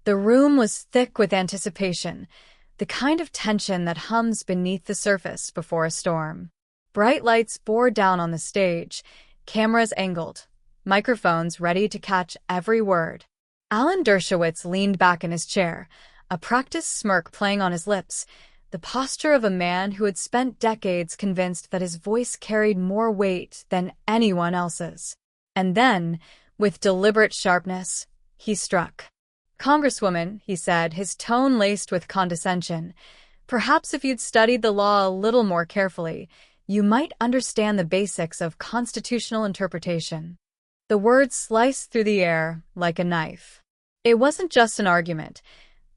The room was thick with anticipation, the kind of tension that hums beneath the surface before a storm. Bright lights bore down on the stage, cameras angled, microphones ready to catch every word. Alan Dershowitz leaned back in his chair, a practiced smirk playing on his lips, the posture of a man who had spent decades convinced that his voice carried more weight than anyone else's. And then, with deliberate sharpness, he struck. "Congresswoman," he said, his tone laced with condescension, "perhaps if you'd studied the law a little more carefully, you might understand the basics of constitutional interpretation." The words sliced through the air like a knife. It wasn't just an argument.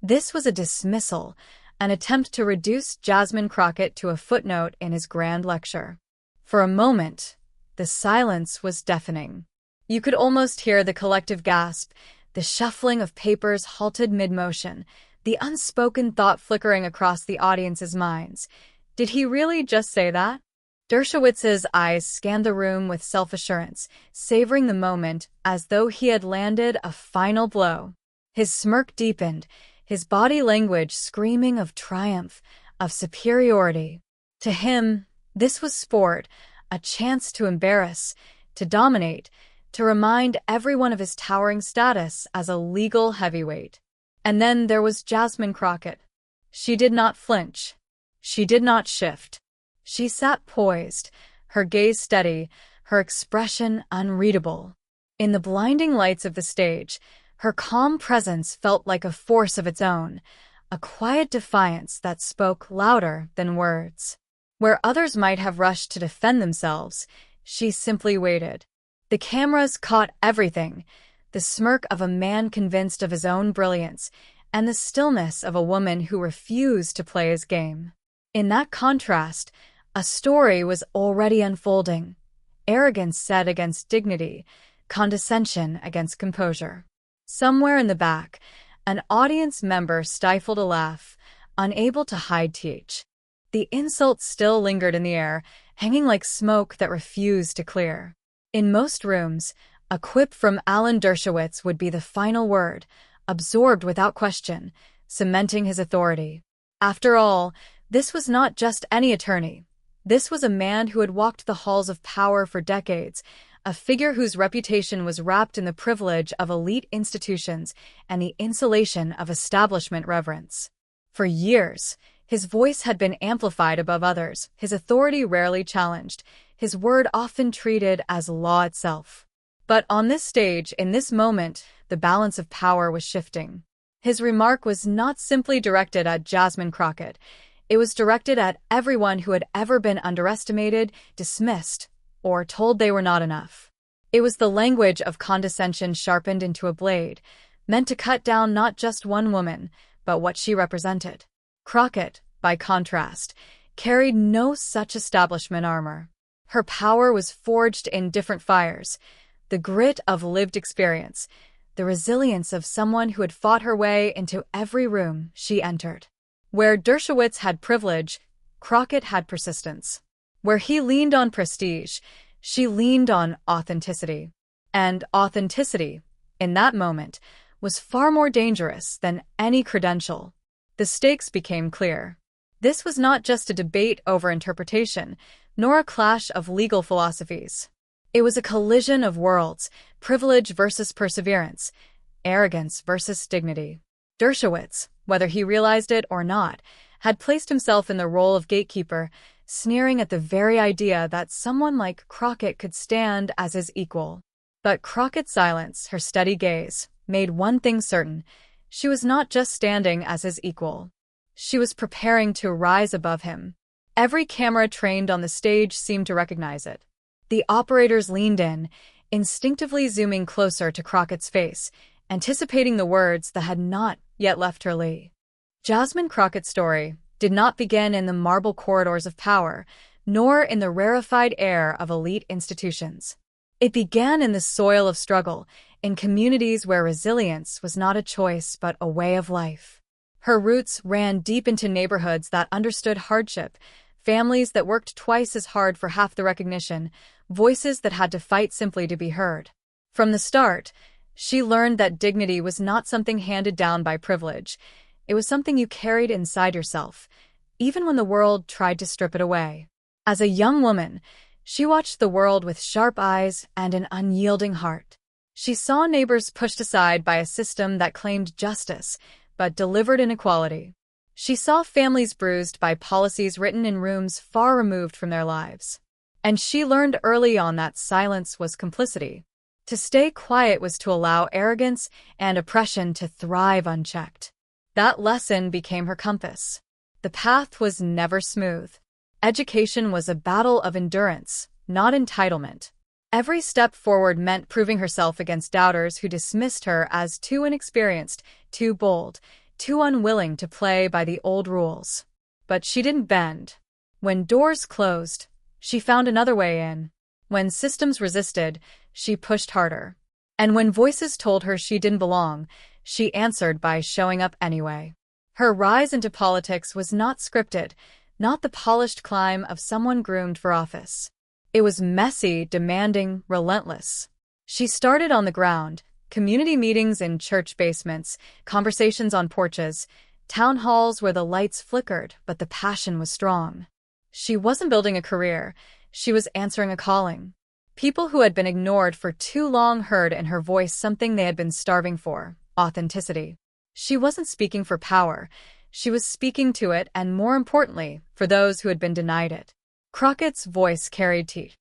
This was a dismissal, an attempt to reduce Jasmine Crockett to a footnote in his grand lecture. For a moment, the silence was deafening. You could almost hear the collective gasp, the shuffling of papers halted mid-motion, the unspoken thought flickering across the audience's minds. Did he really just say that? Dershowitz's eyes scanned the room with self-assurance, savoring the moment as though he had landed a final blow. His smirk deepened, his body language screaming of triumph, of superiority. To him, this was sport, a chance to embarrass, to dominate, to remind everyone of his towering status as a legal heavyweight. And then there was Jasmine Crockett. She did not flinch. She did not shift. She sat poised, her gaze steady, her expression unreadable. In the blinding lights of the stage, her calm presence felt like a force of its own, a quiet defiance that spoke louder than words. Where others might have rushed to defend themselves, she simply waited. The cameras caught everything, the smirk of a man convinced of his own brilliance, and the stillness of a woman who refused to play his game. In that contrast, a story was already unfolding. Arrogance set against dignity, condescension against composure. Somewhere in the back, an audience member stifled a laugh, unable to hide th. The insult still lingered in the air, hanging like smoke that refused to clear. In most rooms, a quip from Alan Dershowitz would be the final word, absorbed without question, cementing his authority. After all, this was not just any attorney. This was a man who had walked the halls of power for decades, a figure whose reputation was wrapped in the privilege of elite institutions and the insulation of establishment reverence. For years, his voice had been amplified above others, his authority rarely challenged, his word often treated as law itself. But on this stage, in this moment, the balance of power was shifting. His remark was not simply directed at Jasmine Crockett. It was directed at everyone who had ever been underestimated, dismissed, or told they were not enough. It was the language of condescension sharpened into a blade, meant to cut down not just one woman, but what she represented. Crockett, by contrast, carried no such establishment armor. Her power was forged in different fires, the grit of lived experience, the resilience of someone who had fought her way into every room she entered. Where Dershowitz had privilege, Crockett had persistence. Where he leaned on prestige, she leaned on authenticity. And authenticity, in that moment, was far more dangerous than any credential. The stakes became clear. This was not just a debate over interpretation, nor a clash of legal philosophies. It was a collision of worlds, privilege versus perseverance, arrogance versus dignity. Dershowitz, whether he realized it or not, had placed himself in the role of gatekeeper, sneering at the very idea that someone like Crockett could stand as his equal. But Crockett's silence, her steady gaze, made one thing certain. She was not just standing as his equal. She was preparing to rise above him. Every camera trained on the stage seemed to recognize it. The operators leaned in, instinctively zooming closer to Crockett's face, anticipating the words that had not yet left her lee. Jasmine Crockett's story did not begin in the marble corridors of power, nor in the rarefied air of elite institutions. It began in the soil of struggle, in communities where resilience was not a choice but a way of life. Her roots ran deep into neighborhoods that understood hardship, families that worked twice as hard for half the recognition, voices that had to fight simply to be heard. From the start, She learned that dignity was not something handed down by privilege. It was something you carried inside yourself, even when the world tried to strip it away. As a young woman, she watched the world with sharp eyes and an unyielding heart. She saw neighbors pushed aside by a system that claimed justice, but delivered inequality. She saw families bruised by policies written in rooms far removed from their lives. And she learned early on that silence was complicity. To stay quiet was to allow arrogance and oppression to thrive unchecked. That lesson became her compass. The path was never smooth. Education was a battle of endurance, not entitlement. Every step forward meant proving herself against doubters who dismissed her as too inexperienced, too bold, too unwilling to play by the old rules. But she didn't bend. When doors closed, she found another way in. When systems resisted, she pushed harder. And when voices told her she didn't belong, she answered by showing up anyway. Her rise into politics was not scripted, not the polished climb of someone groomed for office. It was messy, demanding, relentless. She started on the ground, community meetings in church basements, conversations on porches, town halls where the lights flickered, but the passion was strong. She wasn't building a career, she was answering a calling. People who had been ignored for too long heard in her voice something they had been starving for: authenticity. She wasn't speaking for power, she was speaking to it, and more importantly, for those who had been denied it. Crockett's voice carried teeth.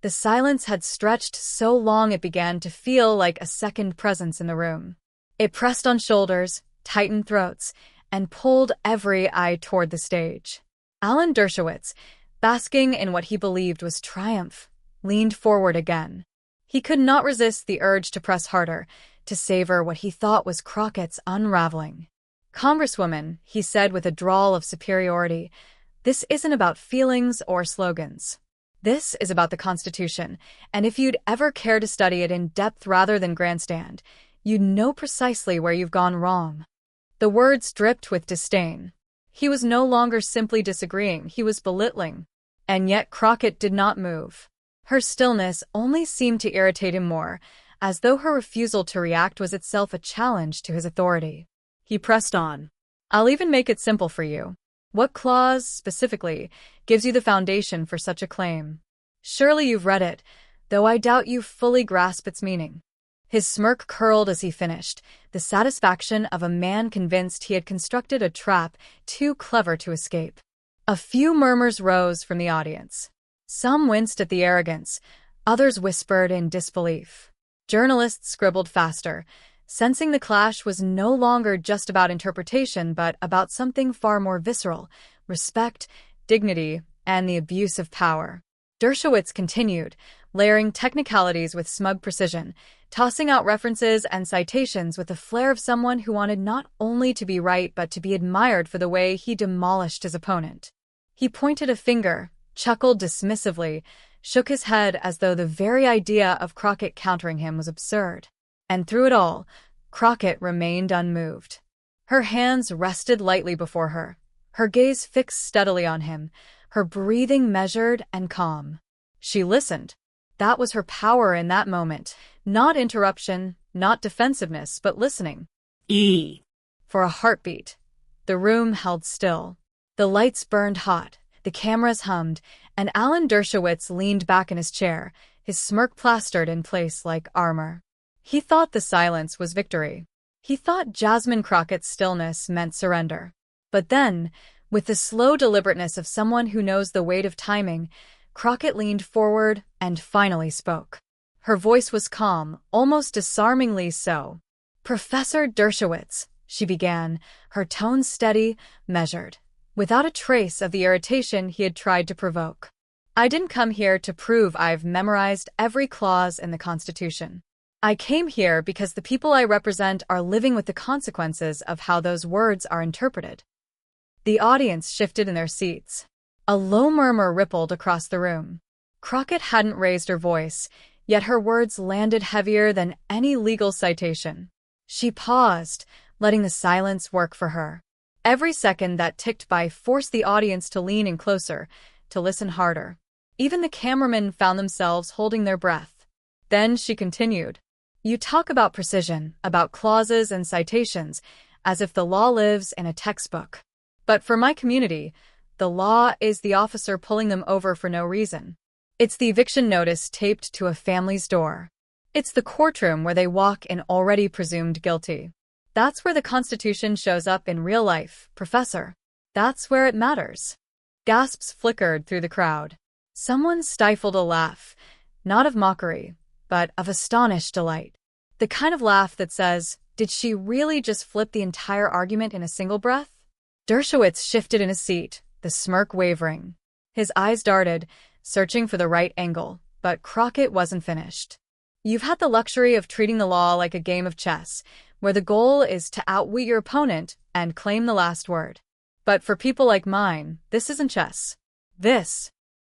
The silence had stretched so long it began to feel like a second presence in the room. It pressed on shoulders, tightened throats, and pulled every eye toward the stage. Dershowitz, basking in what he believed was triumph, leaned forward again. He could not resist the urge to press harder, to savor what he thought was Crockett's unraveling. "Congresswoman," he said with a drawl of superiority, "this isn't about feelings or slogans. This is about the Constitution, and if you'd ever care to study it in depth rather than grandstand, you'd know precisely where you've gone wrong." The words dripped with disdain. He was no longer simply disagreeing, he was belittling. And yet Crockett did not move. Her stillness only seemed to irritate him more, as though her refusal to react was itself a challenge to his authority. He pressed on. "I'll even make it simple for you. What clause, specifically, gives you the foundation for such a claim? Surely you've read it, though I doubt you fully grasp its meaning." His smirk curled as he finished, the satisfaction of a man convinced he had constructed a trap too clever to escape. A few murmurs rose from the audience. Some winced at the arrogance, others whispered in disbelief. Journalists scribbled faster, sensing the clash was no longer just about interpretation but about something far more visceral: respect, dignity, and the abuse of power. Dershowitz continued, layering technicalities with smug precision, tossing out references and citations with the flair of someone who wanted not only to be right but to be admired for the way he demolished his opponent. He pointed a finger, chuckled dismissively, shook his head as though the very idea of Crockett countering him was absurd. And through it all, Crockett remained unmoved. Her hands rested lightly before her, her gaze fixed steadily on him, her breathing measured and calm. She listened. That was her power in that moment. Not interruption, not defensiveness, but listening. For a heartbeat. The room held still. The lights burned hot, the cameras hummed, and Dershowitz leaned back in his chair, his smirk plastered in place like armor. He thought the silence was victory. He thought Jasmine Crockett's stillness meant surrender. But then, with the slow deliberateness of someone who knows the weight of timing, Crockett leaned forward and finally spoke. Her voice was calm, almost disarmingly so. "Professor Dershowitz," she began, her tone steady, measured, without a trace of the irritation he had tried to provoke. "I didn't come here to prove I've memorized every clause in the Constitution. I came here because the people I represent are living with the consequences of how those words are interpreted." The audience shifted in their seats. A low murmur rippled across the room. Crockett hadn't raised her voice, yet her words landed heavier than any legal citation. She paused, letting the silence work for her. Every second that ticked by forced the audience to lean in closer, to listen harder. Even the cameramen found themselves holding their breath. Then she continued. You talk about precision, about clauses and citations, as if the law lives in a textbook. But for my community, the law is the officer pulling them over for no reason. It's the eviction notice taped to a family's door. It's the courtroom where they walk in already presumed guilty. That's where the Constitution shows up in real life, Professor. That's where it matters. Gasps flickered through the crowd. Someone stifled a laugh, not of mockery, but of astonished delight. The kind of laugh that says, did she really just flip the entire argument in a single breath? Dershowitz shifted in his seat, the smirk wavering. His eyes darted, searching for the right angle, but Crockett wasn't finished. You've had the luxury of treating the law like a game of chess, where the goal is to outwit your opponent and claim the last word. But for people like mine, this isn't chess. This